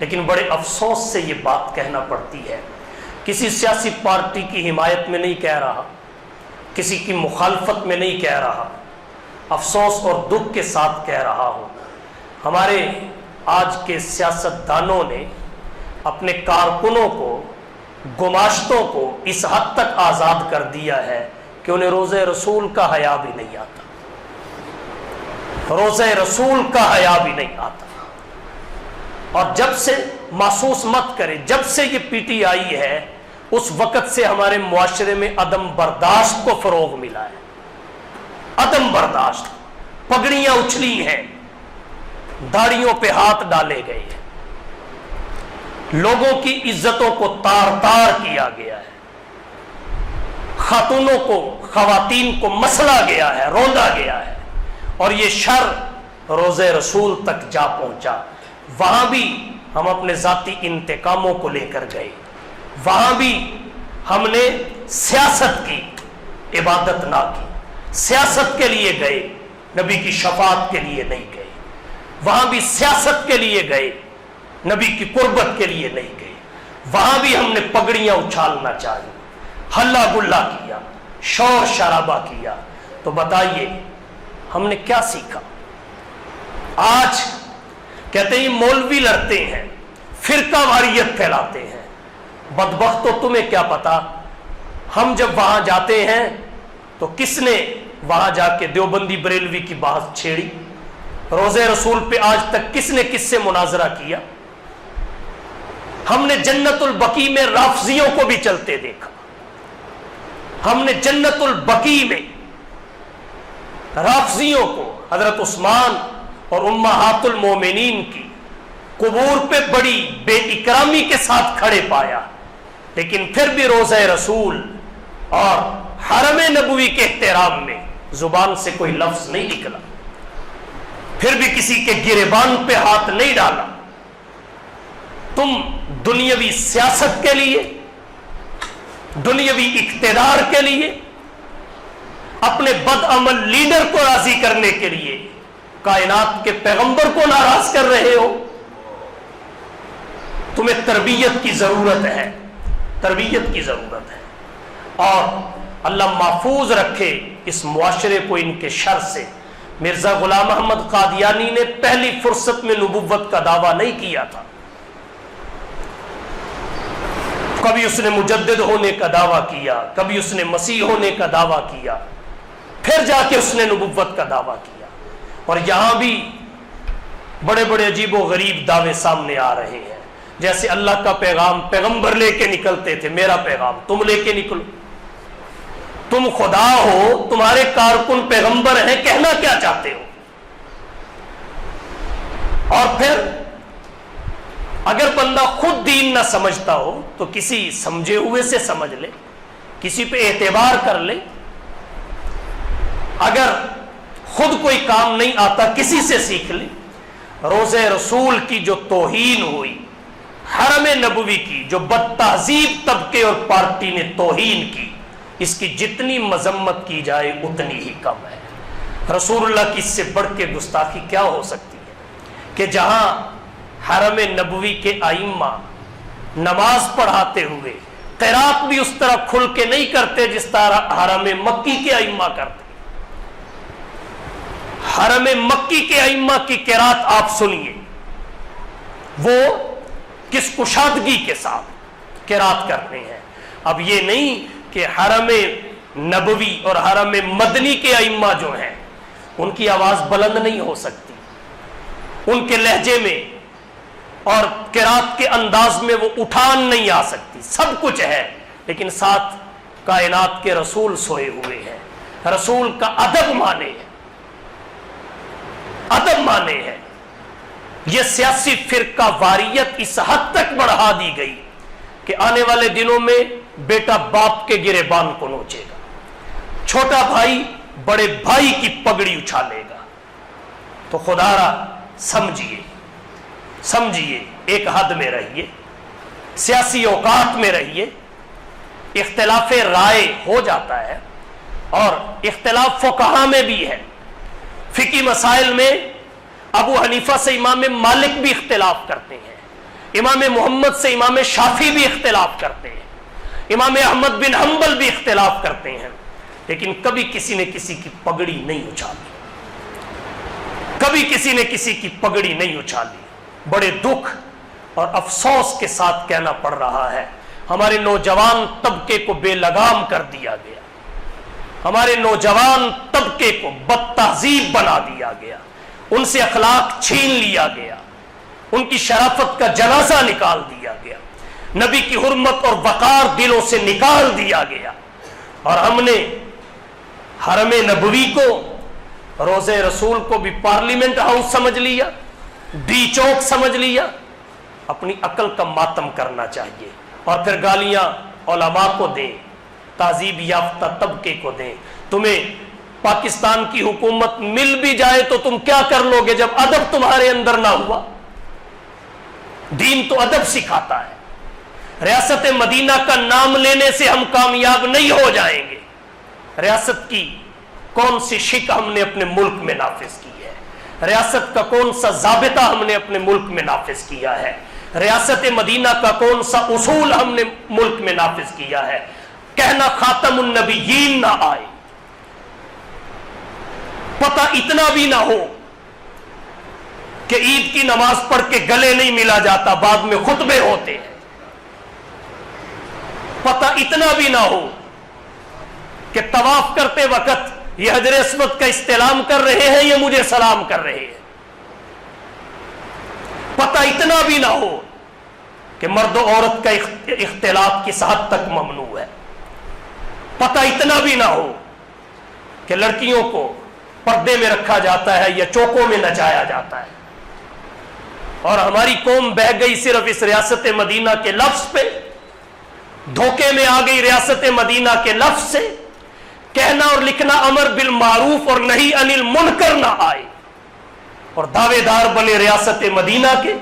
لیکن بڑے افسوس سے یہ بات کہنا پڑتی ہے، کسی سیاسی پارٹی کی حمایت میں نہیں کہہ رہا، کسی کی مخالفت میں نہیں کہہ رہا، افسوس اور دکھ کے ساتھ کہہ رہا ہوں، ہمارے آج کے سیاستدانوں نے اپنے کارکنوں کو، گماشتوں کو اس حد تک آزاد کر دیا ہے کہ انہیں روزہ رسول کا حیا بھی نہیں آتا، روزہ رسول کا حیا بھی نہیں آتا۔ اور جب سے محسوس مت کرے، جب سے یہ پی ٹی آئی ہے اس وقت سے ہمارے معاشرے میں عدم برداشت کو فروغ ملا ہے، عدم برداشت، پگڑیاں اچھلی ہیں، داڑھیوں پہ ہاتھ ڈالے گئے ہیں، لوگوں کی عزتوں کو تار تار کیا گیا ہے، خاتونوں کو، خواتین کو مسلا گیا ہے، روندا گیا ہے، اور یہ شر روزہ رسول تک جا پہنچا۔ وہاں بھی ہم اپنے ذاتی انتقاموں کو لے کر گئے، وہاں بھی ہم نے سیاست کی، عبادت نہ کی، سیاست کے لیے گئے، نبی کی شفاعت کے لیے نہیں گئے، وہاں بھی سیاست کے لیے گئے، نبی کی قربت کے لیے نہیں گئے، وہاں بھی ہم نے پگڑیاں اچھالنا چاہی، ہلا گلا کیا، شور شرابہ کیا۔ تو بتائیے ہم نے کیا سیکھا؟ آج کہتے ہیں مولوی لڑتے ہیں، فرقہ واریت پھیلاتے ہیں، بدبختو تمہیں کیا پتا ہم جب وہاں جاتے ہیں تو کس نے وہاں جا کے دیوبندی بریلوی کی بحث چھیڑی؟ روزہ رسول پہ آج تک کس نے کس سے مناظرہ کیا؟ ہم نے جنت البقیع میں رافضیوں کو بھی چلتے دیکھا، ہم نے جنت البقیع میں رافضیوں کو، حضرت عثمان اور امہات المومنین کی قبور پہ بڑی بے اکرامی کے ساتھ کھڑے پایا، لیکن پھر بھی روزہ رسول اور حرم نبوی کے احترام میں زبان سے کوئی لفظ نہیں نکلا، پھر بھی کسی کے گریبان پہ ہاتھ نہیں ڈالا۔ تم دنیاوی سیاست کے لیے، دنیاوی اقتدار کے لیے، اپنے بدعمل لیڈر کو راضی کرنے کے لیے کائنات کے پیغمبر کو ناراض کر رہے ہو۔ تمہیں تربیت کی ضرورت ہے، تربیت کی ضرورت ہے، اور اللہ محفوظ رکھے اس معاشرے کو ان کے شر سے۔ مرزا غلام احمد قادیانی نے پہلی فرصت میں نبوت کا دعویٰ نہیں کیا تھا، کبھی اس نے مجدد ہونے کا دعویٰ کیا، کبھی اس نے مسیح ہونے کا دعویٰ کیا، پھر جا کے اس نے نبوت کا دعویٰ کیا۔ اور یہاں بھی بڑے بڑے عجیب و غریب دعوے سامنے آ رہے ہیں، جیسے اللہ کا پیغام پیغمبر لے کے نکلتے تھے، میرا پیغام تم لے کے نکلو، تم خدا ہو، تمہارے کارکن پیغمبر ہیں، کہنا کیا چاہتے ہو؟ اور پھر اگر بندہ خود دین نہ سمجھتا ہو تو کسی سمجھے ہوئے سے سمجھ لے، کسی پہ اعتبار کر لے، اگر خود کوئی کام نہیں آتا کسی سے سیکھ لے۔ روزہ رسول کی جو توہین ہوئی، حرم نبوی کی جو بد تہذیب طبقے اور پارٹی نے توہین کی، اس کی جتنی مذمت کی جائے اتنی ہی کم ہے۔ رسول اللہ کی اس سے بڑھ کے گستاخی کیا ہو سکتی ہے کہ جہاں حرم نبوی کے ائمہ نماز پڑھاتے ہوئے قرات بھی اس طرح کھل کے نہیں کرتے جس طرح حرم مکی کے ائمہ کرتے۔ حرم مکی کے ائمہ کی قرات آپ سنیے، وہ کس کشادگی کے ساتھ قرات کرتے ہیں۔ اب یہ نہیں کہ حرم نبوی اور حرم مدنی کے ائمہ جو ہیں ان کی آواز بلند نہیں ہو سکتی، ان کے لہجے میں اور قرات کے انداز میں وہ اٹھان نہیں آ سکتی، سب کچھ ہے، لیکن ساتھ کائنات کے رسول سوئے ہوئے ہیں، رسول کا ادب مانے ہیں، ادب مانے ہیں۔ یہ سیاسی فرقہ واریت اس حد تک بڑھا دی گئی کہ آنے والے دنوں میں بیٹا باپ کے گریبان کو نوچے گا، چھوٹا بھائی بڑے بھائی کی پگڑی اچھالے گا۔ تو خدا را سمجھیے، سمجھیے، ایک حد میں رہیے، سیاسی اوقات میں رہیے۔ اختلاف رائے ہو جاتا ہے، اور اختلاف فقہا میں بھی ہے، فقہی مسائل میں ابو حنیفہ سے امام مالک بھی اختلاف کرتے ہیں، امام محمد سے امام شافعی بھی اختلاف کرتے ہیں، امام احمد بن حنبل بھی اختلاف کرتے ہیں، لیکن کبھی کسی نے کسی کی پگڑی نہیں اچھالی، کبھی کسی نے کسی کی پگڑی نہیں اچھالی۔ بڑے دکھ اور افسوس کے ساتھ کہنا پڑ رہا ہے، ہمارے نوجوان طبقے کو بے لگام کر دیا گیا، ہمارے نوجوان طبقے کو بد تہذیب بنا دیا گیا، ان سے اخلاق چھین لیا گیا، ان کی شرافت کا جنازہ نکال دیا گیا، نبی کی حرمت اور وقار دلوں سے نکال دیا گیا، اور ہم نے حرم نبوی کو، روضہ رسول کو بھی پارلیمنٹ ہاؤس سمجھ لیا، ڈی چوک سمجھ لیا۔ اپنی عقل کا ماتم کرنا چاہیے، اور پھر گالیاں علماء کو دیں، تہذیب یافتہ طبقے کو دیں۔ تمہیں پاکستان کی حکومت مل بھی جائے تو تم کیا کر لو گے جب ادب تمہارے اندر نہ ہوا؟ دین تو ادب سکھاتا ہے۔ ریاست مدینہ کا نام لینے سے ہم کامیاب نہیں ہو جائیں گے۔ ریاست کی کون سی شک ہم نے اپنے ملک میں نافذ کی ہے؟ ریاست کا کون سا ضابطہ ہم نے اپنے ملک میں نافذ کیا ہے؟ ریاست مدینہ کا کون سا اصول ہم نے ملک میں نافذ کیا ہے؟ کہنا خاتم النبیین نہ آئے، پتہ اتنا بھی نہ ہو کہ عید کی نماز پڑھ کے گلے نہیں ملا جاتا، بعد میں خطبے ہوتے ہیں، پتہ اتنا بھی نہ ہو کہ طواف کرتے وقت یہ حجر اسود کا استلام کر رہے ہیں، یہ مجھے سلام کر رہے ہیں، پتہ اتنا بھی نہ ہو کہ مرد و عورت کا اختلاط کس حد تک ممنوع ہے، پتہ اتنا بھی نہ ہو کہ لڑکیوں کو پردے میں رکھا جاتا ہے یا چوکوں میں نچایا جاتا ہے۔ اور ہماری قوم بہہ گئی صرف اس ریاست مدینہ کے لفظ پہ، دھوکے میں آ گئی ریاست مدینہ کے لفظ سے۔ کہنا اور لکھنا امر بالمعروف اور نہی عن المنکر نہ آئے، اور دعوے دار بنے ریاست مدینہ کے،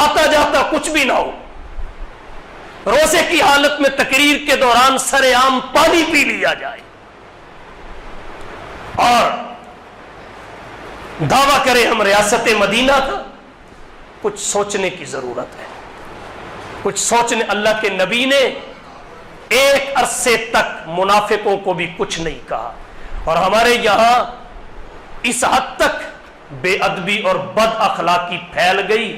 آتا جاتا کچھ بھی نہ ہو، روزے کی حالت میں تقریر کے دوران سر عام پانی پی لیا جائے، اور دعویٰ کرے ہم ریاست مدینہ کا۔ کچھ سوچنے کی ضرورت ہے، کچھ سوچنے۔ اللہ کے نبی نے ایک عرصے تک منافقوں کو بھی کچھ نہیں کہا، اور ہمارے یہاں اس حد تک بے ادبی اور بد اخلاقی پھیل گئی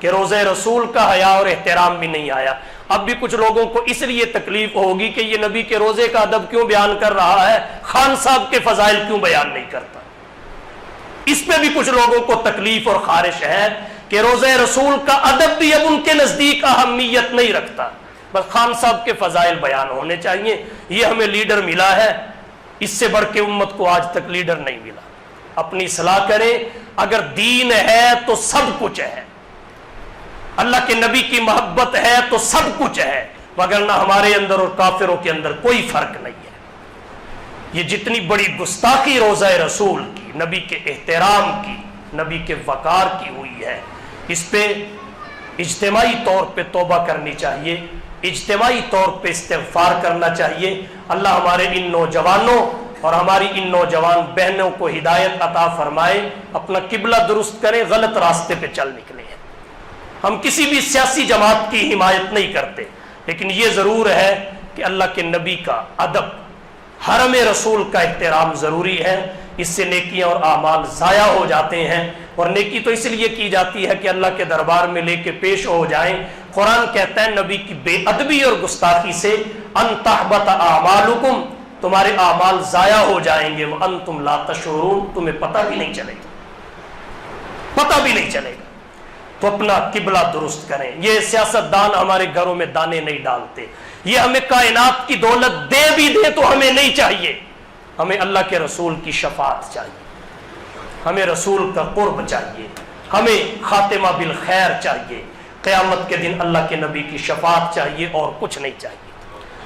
کہ روزہ رسول کا حیا اور احترام بھی نہیں آیا۔ اب بھی کچھ لوگوں کو اس لیے تکلیف ہوگی کہ یہ نبی کے روزے کا ادب کیوں بیان کر رہا ہے، خان صاحب کے فضائل کیوں بیان نہیں کرتا۔ اس پہ بھی کچھ لوگوں کو تکلیف اور خارش ہے کہ روزہ رسول کا ادب بھی اب ان کے نزدیک اہمیت نہیں رکھتا، بس خان صاحب کے فضائل بیان ہونے چاہیے۔ یہ ہمیں لیڈر ملا ہے، اس سے بڑھ کے امت کو آج تک لیڈر نہیں ملا۔ اپنی اصلاح کریں، اگر دین ہے تو سب کچھ ہے، اللہ کے نبی کی محبت ہے تو سب کچھ ہے، وگرنہ ہمارے اندر اور کافروں کے اندر کوئی فرق نہیں ہے۔ یہ جتنی بڑی گستاخی روزہ رسول کی، نبی کے احترام کی، نبی کے وقار کی ہوئی ہے، اس پہ اجتماعی طور پہ توبہ کرنی چاہیے، اجتماعی طور پہ استغفار کرنا چاہیے۔ اللہ ہمارے ان نوجوانوں اور ہماری ان نوجوان بہنوں کو ہدایت عطا فرمائے، اپنا قبلہ درست کریں، غلط راستے پہ چل نکلے ہیں۔ ہم کسی بھی سیاسی جماعت کی حمایت نہیں کرتے، لیکن یہ ضرور ہے کہ اللہ کے نبی کا ادب، حرم رسول کا احترام ضروری ہے۔ اس سے نیکیاں اور اعمال ضائع ہو جاتے ہیں، اور نیکی تو اس لیے کی جاتی ہے کہ اللہ کے دربار میں لے کے پیش ہو جائیں۔ قرآن کہتا ہے نبی کی بے ادبی اور گستاخی سے ان تحبط اعمالکم، تمہارے اعمال ضائع ہو جائیں گے، وانتم لا تشعرون، تمہیں پتہ بھی نہیں چلے گا، پتہ بھی نہیں چلے گا۔ تو اپنا قبلہ درست کریں۔ یہ سیاست دان ہمارے گھروں میں دانے نہیں ڈالتے، یہ ہمیں کائنات کی دولت دے بھی دے تو ہمیں نہیں چاہیے، ہمیں اللہ کے رسول کی شفاعت چاہیے، ہمیں رسول کا قرب چاہیے، ہمیں خاتمہ بالخیر چاہیے، قیامت کے دن اللہ کے نبی کی شفاعت چاہیے، اور کچھ نہیں چاہیے۔